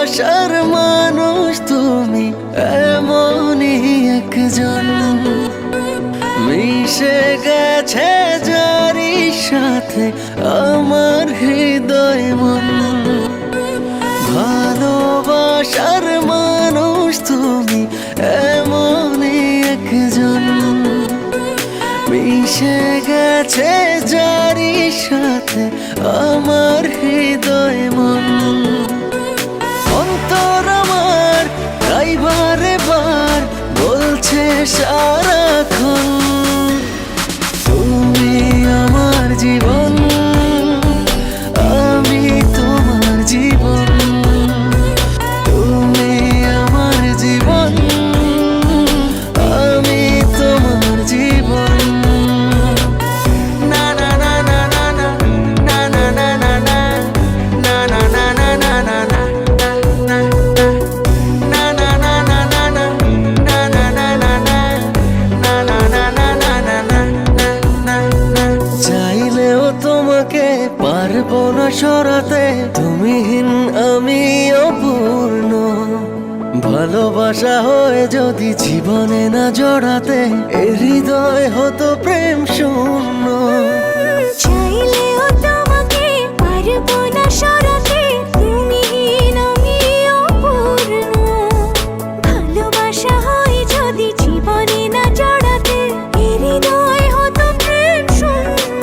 ভালোবাসার মানুষ তুমি এমনই একজন, মিশে গেছে যারি সাথে আমার হৃদয় মন। ভালোবাসার মানুষ তুমি এমনই একজন, মিশে গেছে যারি সাথে আমার হৃদয় মন। অন্তর আমার তাই বারে বার বলছে সারাক্ষণ, তুমি আমার জীবন, আমি তোমার জীবন। তুমি আমার জীবন, আমি তোমার জীবন। না না না না না না না না না না না না না না না না না চাইলেও তোমাকে পারবো না সরাতে, তুমিহীন আমি অপূর্ণ। ভালোবাসা হয়ে যদি জীবনে না জড়াতে, এ হৃদয় হতো প্রেম শূন্য। চাইলেও তোমাকে পারবো না সরাতে, তুমিহীন আমি অপূর্ণ। ভালোবাসা হয় যদি জীবনে না জড়াতে, এ হৃদয় হতো প্রেম শূন্য।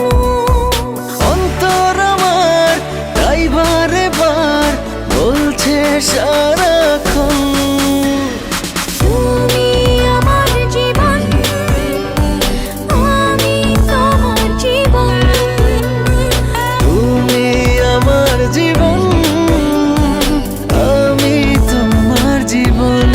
অন্তর আমার তাই বারে বার বলছে সারাক্ষণ, তুমি আমার জীবন, আমি তোমার জীবন। তুমি আমার জীবন, আমি তোমার জীবন।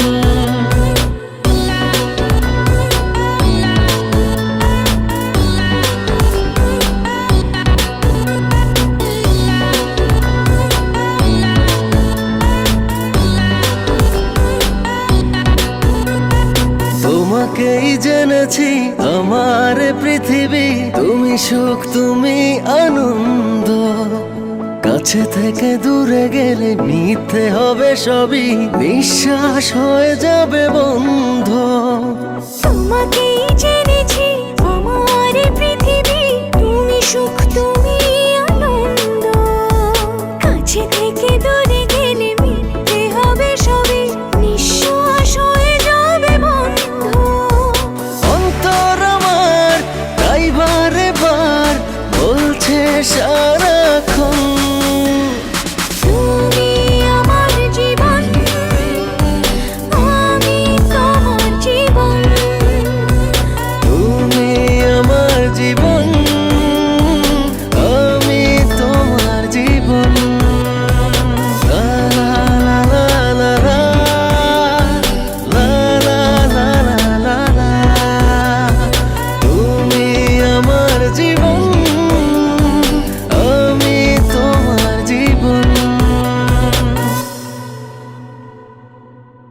তোমাকেই জেনেছি আমার পৃথিবী, তুমি সুখ তুমি আনন্দ। কাছে থেকে দূরে গেলে মিথ্যে হবে সবই, নিঃশ্বাস হয়ে যাবে বন্ধ। তোমাকেই জেনেছি আমার পৃথিবী, তুমি সুখ তুমি